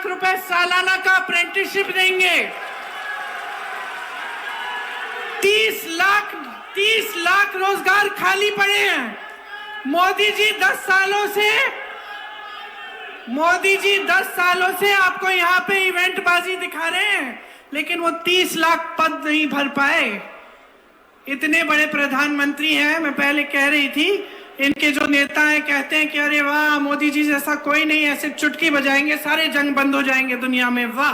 लाख रुपए सालाना का अप्रेंटिसशिप देंगे। 30 लाख रोजगार खाली पड़े हैं। मोदी जी 10 सालों से आपको यहाँ पे इवेंट बाजी दिखा रहे हैं, लेकिन वो 30 लाख पद नहीं भर पाए। इतने बड़े प्रधानमंत्री हैं। मैं पहले कह रही थी, इनके जो नेता हैं कहते हैं कि अरे वाह, मोदी जी जैसा कोई नहीं, ऐसे चुटकी बजाएंगे सारे जंग बंद हो जाएंगे दुनिया में। वाह,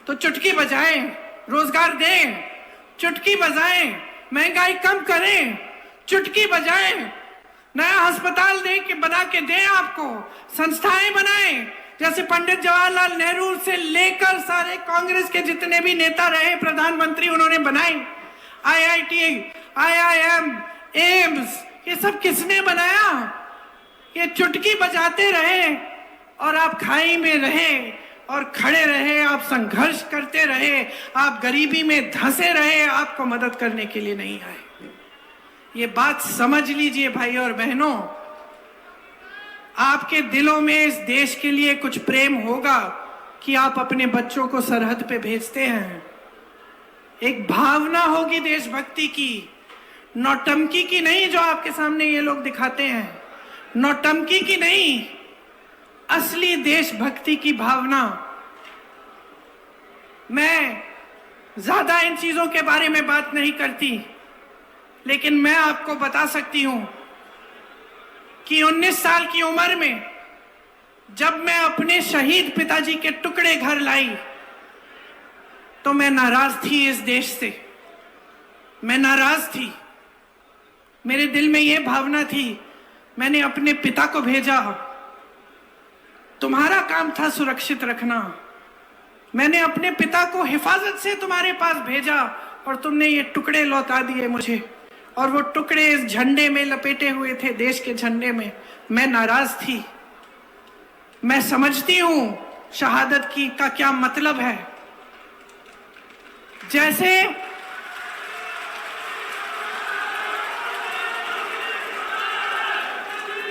तो चुटकी बजाएं, रोजगार दें, चुटकी बजाएं, महंगाई कम करें, चुटकी बजाएं, नया अस्पताल बना के दें, आपको संस्थाएं बनाएं, जैसे पंडित जवाहरलाल नेहरू से लेकर सारे कांग्रेस के जितने भी नेता रहे प्रधानमंत्री, उन्होंने बनाई। IIT, IIM, एम्स, ये सब किसने बनाया? ये चुटकी बजाते रहे और आप खाई में रहे और खड़े रहे, आप संघर्ष करते रहे, आप गरीबी में धंसे रहे, आपको मदद करने के लिए नहीं आए। ये बात समझ लीजिए भाई और बहनों, आपके दिलों में इस देश के लिए कुछ प्रेम होगा कि आप अपने बच्चों को सरहद पे भेजते हैं। एक भावना होगी देशभक्ति की, नौटंकी की नहीं, जो आपके सामने ये लोग दिखाते हैं, नौटंकी की नहीं, असली देशभक्ति की भावना। मैं ज्यादा इन चीजों के बारे में बात नहीं करती, लेकिन मैं आपको बता सकती हूं कि 19 साल की उम्र में जब मैं अपने शहीद पिताजी के टुकड़े घर लाई, तो मैं नाराज थी इस देश से। मैं नाराज थी, मेरे दिल में यह भावना थी। मैंने अपने पिता को भेजा, तुम्हारा काम था सुरक्षित रखना। मैंने अपने पिता को हिफाजत से तुम्हारे पास भेजा और तुमने ये टुकड़े लौटा दिए मुझे, और वो टुकड़े इस झंडे में लपेटे हुए थे, देश के झंडे में। मैं नाराज थी। मैं समझती हूं शहादत का क्या मतलब है। जैसे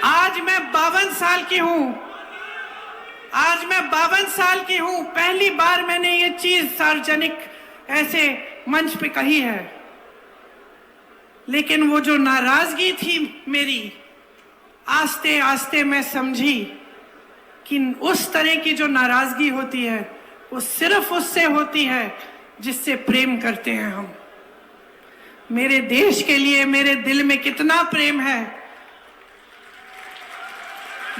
आज मैं 52 साल की हूं, पहली बार मैंने ये चीज सार्वजनिक ऐसे मंच पे कही है। लेकिन वो जो नाराजगी थी मेरी, आस्ते आस्ते मैं समझी कि उस तरह की जो नाराजगी होती है वो सिर्फ उससे होती है जिससे प्रेम करते हैं हम। मेरे देश के लिए मेरे दिल में कितना प्रेम है,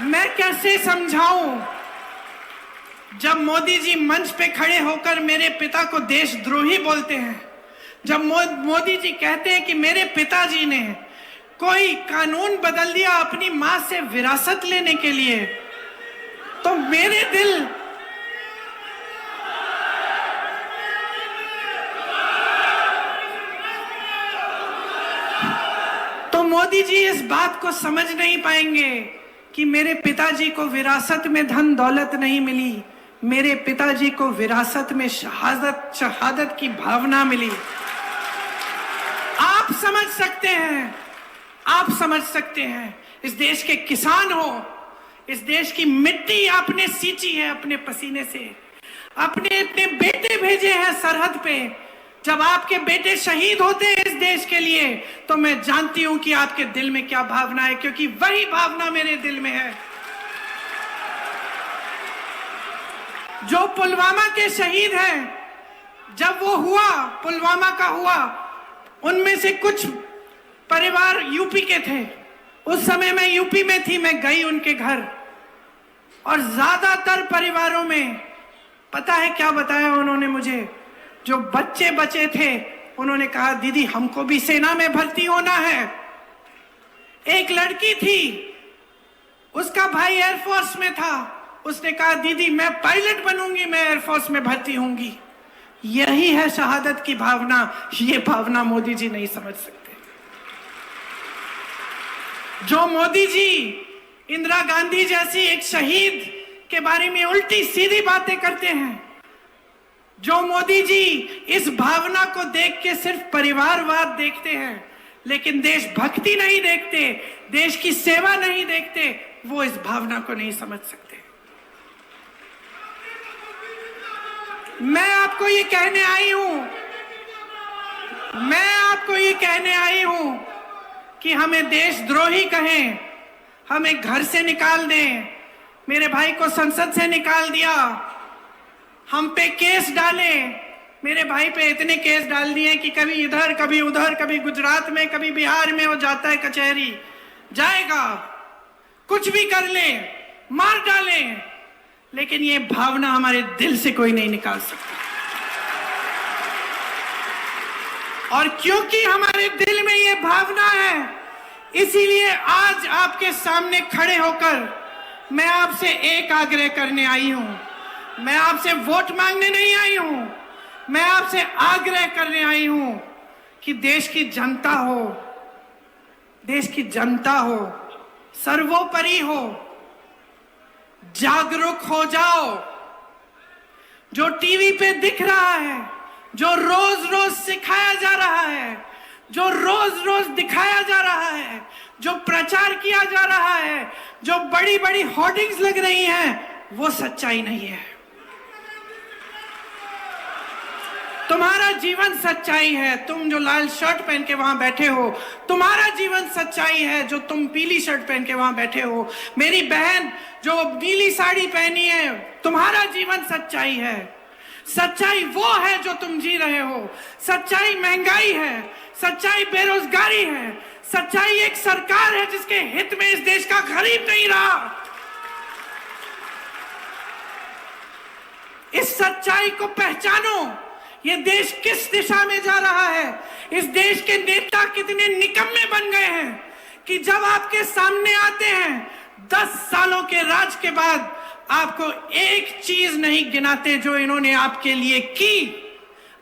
मैं कैसे समझाऊं। जब मोदी जी मंच पे खड़े होकर मेरे पिता को देशद्रोही बोलते हैं, जब मोदी जी कहते हैं कि मेरे पिताजी ने कोई कानून बदल दिया अपनी मां से विरासत लेने के लिए, तो मेरे दिल तो मोदी जी इस बात को समझ नहीं पाएंगे कि मेरे पिताजी को विरासत में धन दौलत नहीं मिली, मेरे पिताजी को विरासत में शहादत की भावना मिली। आप समझ सकते हैं, इस देश के किसान हो, इस देश की मिट्टी आपने सींची है अपने पसीने से, अपने इतने बेटे भेजे हैं सरहद पे। जब आपके बेटे शहीद होते हैं इस देश के लिए, तो मैं जानती हूं कि आपके दिल में क्या भावना है, क्योंकि वही भावना मेरे दिल में है। जो पुलवामा के शहीद हैं, जब वो हुआ, पुलवामा का हुआ, उनमें से कुछ परिवार यूपी के थे। उस समय मैं यूपी में थी, मैं गई उनके घर, और ज्यादातर परिवारों में पता है क्या बताया उन्होंने मुझे? जो बच्चे बचे थे उन्होंने कहा, दीदी हमको भी सेना में भर्ती होना है। एक लड़की थी, उसका भाई एयरफोर्स में था, उसने कहा दीदी मैं पायलट बनूंगी, मैं एयरफोर्स में भर्ती होंगी। यही है शहादत की भावना। ये भावना मोदी जी नहीं समझ सकते। जो मोदी जी इंदिरा गांधी जैसी एक शहीद के बारे में उल्टी सीधी बातें करते हैं, जो मोदी जी इस भावना को देख के सिर्फ परिवारवाद देखते हैं लेकिन देशभक्ति नहीं देखते, देश की सेवा नहीं देखते, वो इस भावना को नहीं समझ सकते। मैं आपको ये कहने आई हूं कि हमें देशद्रोही कहें, हमें घर से निकाल दें, मेरे भाई को संसद से निकाल दिया, हम पे केस डाले, मेरे भाई पे इतने केस डाल दिए कि कभी इधर कभी उधर, कभी गुजरात में कभी बिहार में वो जाता है कचहरी, जाएगा, कुछ भी कर ले, मार डाले, लेकिन ये भावना हमारे दिल से कोई नहीं निकाल सकता। और क्योंकि हमारे दिल में ये भावना है, इसीलिए आज आपके सामने खड़े होकर मैं आपसे एक आग्रह करने आई हूं। मैं आपसे वोट मांगने नहीं आई हूं, मैं आपसे आग्रह करने आई हूं कि देश की जनता हो, सर्वोपरि हो, जागरूक हो जाओ। जो टीवी पे दिख रहा है, जो रोज रोज सिखाया जा रहा है, जो रोज रोज दिखाया जा रहा है, जो प्रचार किया जा रहा है, जो बड़ी बड़ी होर्डिंग्स लग रही हैं, वो सच्चाई नहीं है। तुम्हारा जीवन सच्चाई है। तुम जो लाल शर्ट पहन के वहां बैठे हो, तुम्हारा जीवन सच्चाई है। जो तुम पीली शर्ट पहन के वहां बैठे हो, मेरी बहन जो नीली साड़ी पहनी है, तुम्हारा जीवन सच्चाई है। सच्चाई वो है जो तुम जी रहे हो। सच्चाई महंगाई है, सच्चाई बेरोजगारी है, सच्चाई एक सरकार है जिसके हित में इस देश का गरीब नहीं रहा। इस सच्चाई को पहचानो। ये देश किस दिशा में जा रहा है, इस देश के नेता कितने निकम्मे बन गए हैं कि जब आपके सामने आते हैं 10 सालों के राज के बाद आपको एक चीज नहीं गिनाते जो इन्होंने आपके लिए की।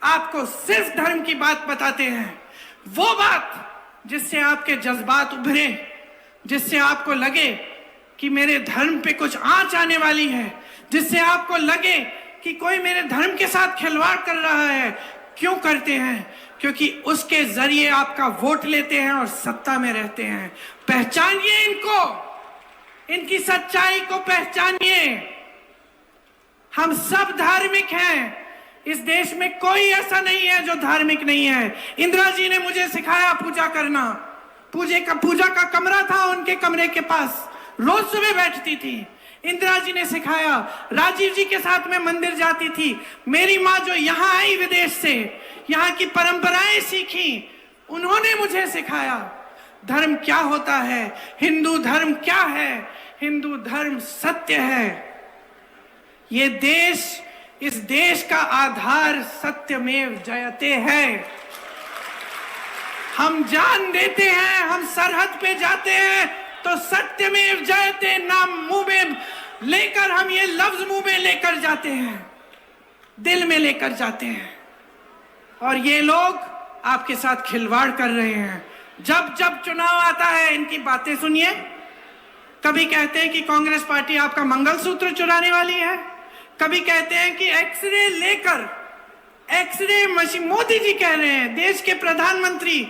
आपको सिर्फ धर्म की बात बताते हैं, वो बात जिससे आपके जज्बात उभरे, जिससे आपको लगे कि मेरे धर्म पे कुछ आंच आने वाली है, जिससे आपको लगे कि कोई मेरे धर्म के साथ खिलवाड़ कर रहा है। क्यों करते हैं? क्योंकि उसके जरिए आपका वोट लेते हैं और सत्ता में रहते हैं। पहचानिए इनको, इनकी सच्चाई को पहचानिए। हम सब धार्मिक हैं। इस देश में कोई ऐसा नहीं है जो धार्मिक नहीं है। इंदिरा जी ने मुझे सिखाया पूजा करना। पूजा का कमरा था उनके कमरे के पास, रोज सुबह बैठती थी। इंदिरा जी ने सिखाया। राजीव जी के साथ मैं मंदिर जाती थी। मेरी माँ जो यहाँ आई विदेश से, यहाँ की परंपराएं सीखी, उन्होंने मुझे सिखाया धर्म क्या होता है, हिंदू धर्म क्या है। हिंदू धर्म सत्य है। ये देश, इस देश का आधार सत्यमेव जयते है। हम जान देते हैं, हम सरहद पे जाते हैं तो सत्यमेव जयते नाम मुंह में लेकर, हम ये लफ्ज मुंह में लेकर जाते हैं, दिल में लेकर जाते हैं। और ये लोग आपके साथ खिलवाड़ कर रहे हैं। जब जब चुनाव आता है इनकी बातें सुनिए। कभी कहते हैं कि कांग्रेस पार्टी आपका मंगलसूत्र चुराने वाली है, कभी कहते हैं कि एक्सरे लेकर, एक्सरे मशीन, मोदी जी कह रहे हैं, देश के प्रधानमंत्री